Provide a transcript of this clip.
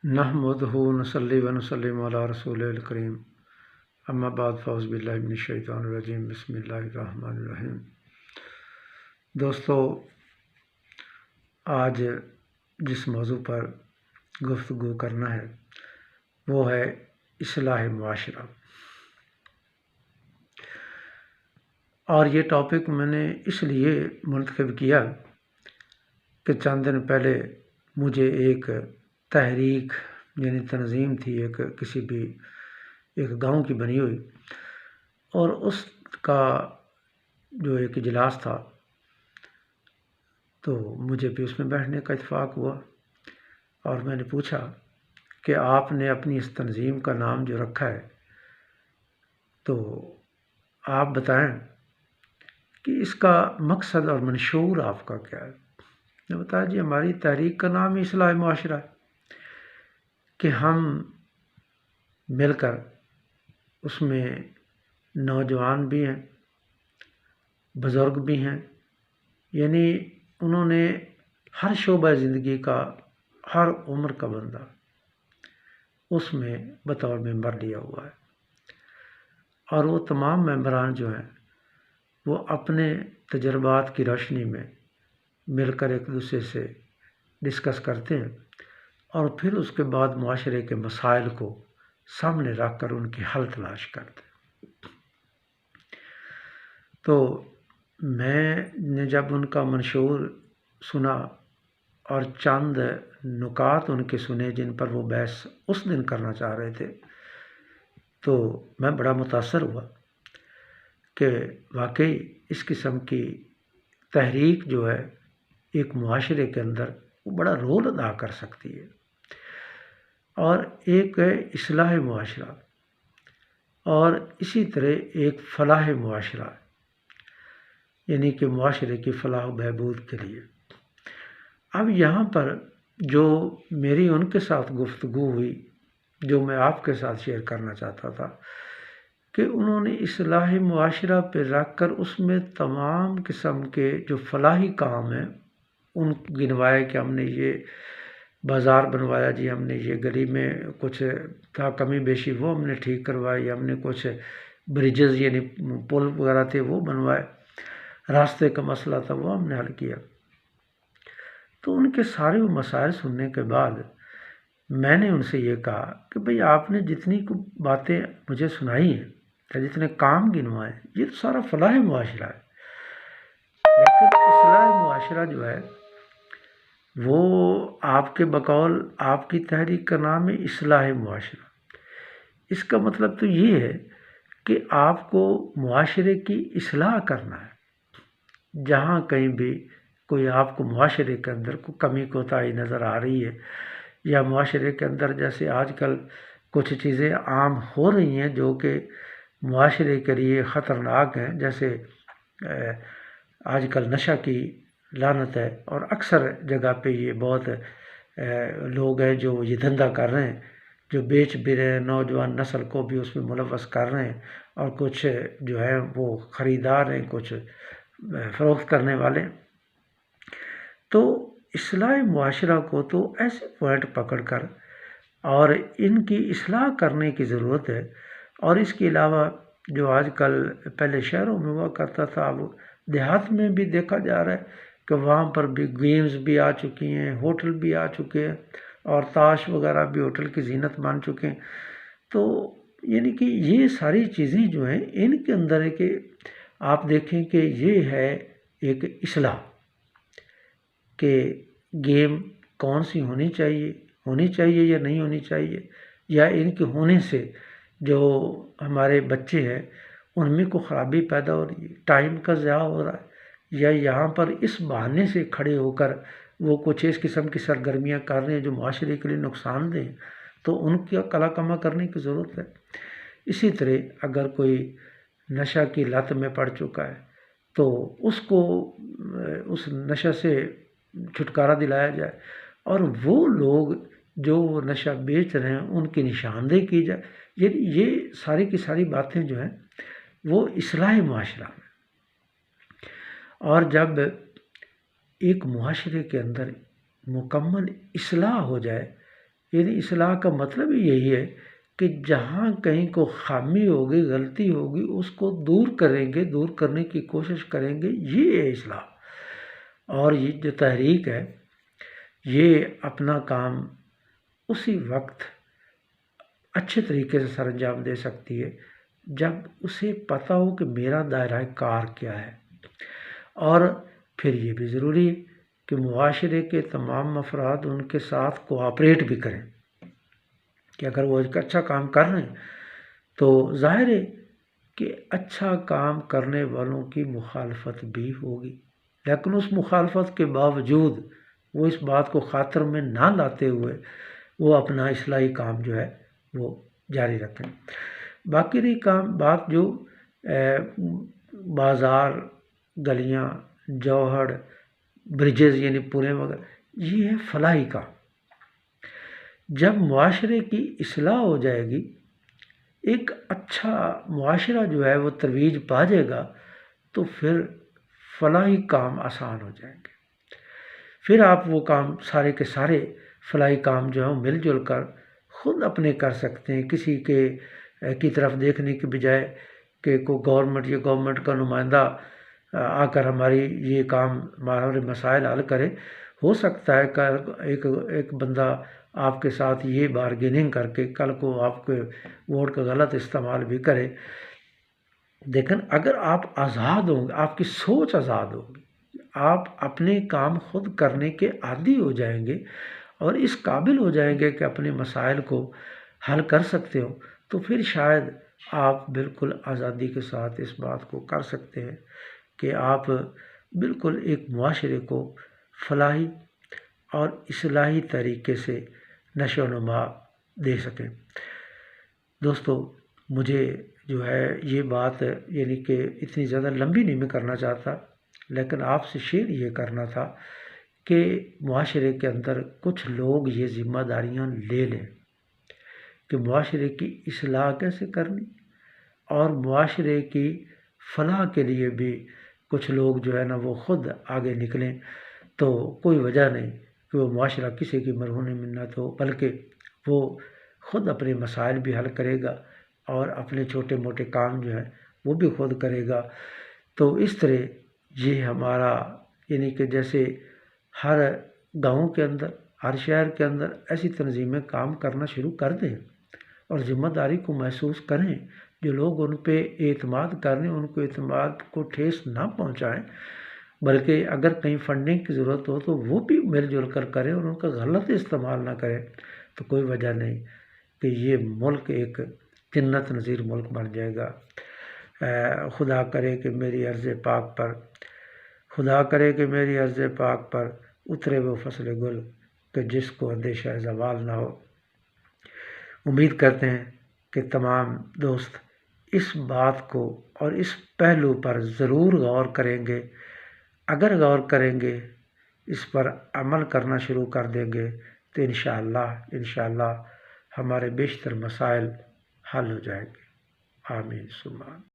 نحمدہ ونصلی ونسلم علی رسول الکریم اما بعد فاعوذ باللہ من الشیطان الرجیم بسم اللہ الرحمن الرحیم۔ دوستو، آج جس موضوع پر گفتگو کرنا ہے وہ ہے اصلاح معاشرہ، اور یہ ٹاپک میں نے اس لیے منتخب کیا کہ چند دن پہلے مجھے ایک تحریک یعنی تنظیم تھی، کسی بھی ایک گاؤں کی بنی ہوئی، اور اس کا جو ایک اجلاس تھا تو مجھے بھی اس میں بیٹھنے کا اتفاق ہوا، اور میں نے پوچھا کہ آپ نے اپنی اس تنظیم کا نام جو رکھا ہے تو آپ بتائیں کہ اس کا مقصد اور منشور آپ کا کیا ہے۔ میں بتایا جی ہماری تحریک کا نام ہی اصلاح معاشرہ ہے کہ ہم مل کر اس میں نوجوان بھی ہیں، بزرگ بھی ہیں، یعنی انہوں نے ہر شعبہ زندگی کا، ہر عمر کا بندہ اس میں بطور ممبر لیا ہوا ہے، اور وہ تمام ممبران جو ہیں وہ اپنے تجربات کی روشنی میں مل کر ایک دوسرے سے ڈسکس کرتے ہیں، اور پھر اس کے بعد معاشرے کے مسائل کو سامنے رکھ کر ان کی حل تلاش کرتے ہیں۔ تو میں نے جب ان کا منشور سنا اور چند نکات ان کے سنے جن پر وہ بحث اس دن کرنا چاہ رہے تھے، تو میں بڑا متاثر ہوا کہ واقعی اس قسم کی تحریک جو ہے ایک معاشرے کے اندر وہ بڑا رول ادا کر سکتی ہے، اور ایک ہے اصلاح معاشرہ، اور اسی طرح ایک فلاح معاشرہ، یعنی کہ معاشرے کی فلاح و بہبود کے لیے۔ اب یہاں پر جو میری ان کے ساتھ گفتگو ہوئی، جو میں آپ کے ساتھ شیئر کرنا چاہتا تھا کہ انہوں نے اصلاح معاشرہ پہ رکھ کر اس میں تمام قسم کے جو فلاحی کام ہیں ان گنوائے کہ ہم نے یہ بازار بنوایا جی، ہم نے یہ گلی میں کچھ تھا کمی بیشی وہ ہم نے ٹھیک کروائی، ہم نے کچھ بریجز یعنی پل وغیرہ تھے وہ بنوائے، راستے کا مسئلہ تھا وہ ہم نے حل کیا۔ تو ان کے سارے وہ مسائل سننے کے بعد میں نے ان سے یہ کہا کہ بھئی آپ نے جتنی باتیں مجھے سنائی ہیں یا جتنے کام گنوائے ہیں یہ تو سارا فلاح معاشرہ ہے، لیکن اصلاح معاشرہ جو ہے وہ آپ کے بقول آپ کی تحریک کا نام ہے اصلاح معاشرہ۔ اس کا مطلب تو یہ ہے کہ آپ کو معاشرے کی اصلاح کرنا ہے، جہاں کہیں بھی کوئی آپ کو معاشرے کے اندر کوئی کمی کوتاہی نظر آ رہی ہے، یا معاشرے کے اندر جیسے آج کل کچھ چیزیں عام ہو رہی ہیں جو کہ معاشرے کے لیے خطرناک ہیں، جیسے آج کل نشہ کی لعنت ہے، اور اکثر جگہ پہ یہ بہت لوگ ہیں جو یہ دھندا کر رہے ہیں، جو بیچ بھی رہے ہیں، نوجوان نسل کو بھی اس میں ملوث کر رہے ہیں، اور کچھ جو ہے وہ خریدار ہیں، کچھ فروخت کرنے والے۔ تو اصلاح معاشرہ کو تو ایسے پوائنٹ پکڑ کر اور ان کی اصلاح کرنے کی ضرورت ہے، اور اس کے علاوہ جو آج کل پہلے شہروں میں ہوا کرتا تھا اب دیہات میں بھی دیکھا جا رہا ہے کہ وہاں پر بھی گیمز بھی آ چکی ہیں، ہوٹل بھی آ چکے ہیں، اور تاش وغیرہ بھی ہوٹل کی زینت مان چکے ہیں۔ تو یعنی کہ یہ ساری چیزیں جو ہیں ان کے اندر ہے کہ آپ دیکھیں کہ یہ ہے ایک اصلاح کہ گیم کون سی ہونی چاہیے یا نہیں ہونی چاہیے، یا ان کے ہونے سے جو ہمارے بچے ہیں ان میں کوئی خرابی پیدا ہو رہی ہے، ٹائم کا ضیاع ہو رہا ہے، یا یہاں پر اس بہانے سے کھڑے ہو کر وہ کچھ اس قسم کی سرگرمیاں کر رہے ہیں جو معاشرے کے لیے نقصان دہ ہیں، تو ان کی کلا کما کرنے کی ضرورت ہے۔ اسی طرح اگر کوئی نشہ کی لت میں پڑ چکا ہے تو اس کو اس نشہ سے چھٹکارا دلایا جائے، اور وہ لوگ جو نشہ بیچ رہے ہیں ان کی نشاندہی کی جائے۔ یہ ساری کی ساری باتیں جو ہیں وہ اصلاح معاشرہ میں، اور جب ایک معاشرے کے اندر مکمل اصلاح ہو جائے یعنی اصلاح کا مطلب ہی یہی ہے کہ جہاں کہیں کو خامی ہوگی، غلطی ہوگی، اس کو دور کریں گے، دور کرنے کی کوشش کریں گے، یہ ہے اصلاح۔ اور یہ جو تحریک ہے یہ اپنا کام اسی وقت اچھے طریقے سے سر انجام دے سکتی ہے جب اسے پتہ ہو کہ میرا دائرہ کار کیا ہے۔ اور پھر یہ بھی ضروری ہے کہ معاشرے کے تمام افراد ان کے ساتھ کوآپریٹ بھی کریں، کہ اگر وہ ایک اچھا کام کر رہے ہیں تو ظاہر ہے کہ اچھا کام کرنے والوں کی مخالفت بھی ہوگی، لیکن اس مخالفت کے باوجود وہ اس بات کو خاطر میں نہ لاتے ہوئے وہ اپنا اصلاحی کام جو ہے وہ جاری رکھیں۔ باقی رہی بات جو بازار، گلیاں، جوہڑ، برجز یعنی پلیں وغیرہ، یہ ہے فلاحی کام۔ جب معاشرے کی اصلاح ہو جائے گی، ایک اچھا معاشرہ جو ہے وہ ترویج پا جائے گا، تو پھر فلاحی کام آسان ہو جائیں گے۔ پھر آپ وہ کام سارے کے سارے فلاحی کام جو ہیں مل جل کر خود اپنے کر سکتے ہیں، کسی کی طرف دیکھنے کی بجائے کہ کوئی گورنمنٹ کا نمائندہ آ کر ہماری یہ کام، ہمارے مسائل حل کرے۔ ہو سکتا ہے کہ ایک بندہ آپ کے ساتھ یہ بارگیننگ کر کے کل کو آپ کے ووٹ کا غلط استعمال بھی کرے، لیکن اگر آپ آزاد ہوں گے، آپ کی سوچ آزاد ہوگی، آپ اپنے کام خود کرنے کے عادی ہو جائیں گے اور اس قابل ہو جائیں گے کہ اپنے مسائل کو حل کر سکتے ہو، تو پھر شاید آپ بالکل آزادی کے ساتھ اس بات کو کر سکتے ہیں کہ آپ بالکل ایک معاشرے کو فلاحی اور اصلاحی طریقے سے نشو و نما دے سکیں۔ دوستو، مجھے جو ہے یہ بات یعنی کہ اتنی زیادہ لمبی نہیں میں کرنا چاہتا، لیکن آپ سے شیئر یہ کرنا تھا کہ معاشرے کے اندر کچھ لوگ یہ ذمہ داریاں لے لیں کہ معاشرے کی اصلاح کیسے کرنی، اور معاشرے کی فلاح کے لیے بھی کچھ لوگ جو ہے نا وہ خود آگے نکلیں، تو کوئی وجہ نہیں کہ وہ معاشرہ کسی کی مرہون منت ہو، بلکہ وہ خود اپنے مسائل بھی حل کرے گا اور اپنے چھوٹے موٹے کام جو ہیں وہ بھی خود کرے گا۔ تو اس طرح یہ ہمارا یعنی کہ جیسے ہر گاؤں کے اندر، ہر شہر کے اندر ایسی تنظیمیں کام کرنا شروع کر دیں اور ذمہ داری کو محسوس کریں، جو لوگ ان پہ اعتماد کریں ان کو اعتماد کو ٹھیس نہ پہنچائیں، بلکہ اگر کہیں فنڈنگ کی ضرورت ہو تو وہ بھی مل جل کر کریں اور ان کا غلط استعمال نہ کریں، تو کوئی وجہ نہیں کہ یہ ملک ایک جنت نظیر ملک بن جائے گا۔ خدا کرے کہ میری عرض پاک پر اترے وہ فصل گل کہ جس کو اندیشہ زوال نہ ہو۔ امید کرتے ہیں کہ تمام دوست اس بات کو اور اس پہلو پر ضرور غور کریں گے۔ اگر غور کریں گے، اس پر عمل کرنا شروع کر دیں گے، تو انشاءاللہ ہمارے بیشتر مسائل حل ہو جائیں گے۔ آمین ثم آمین۔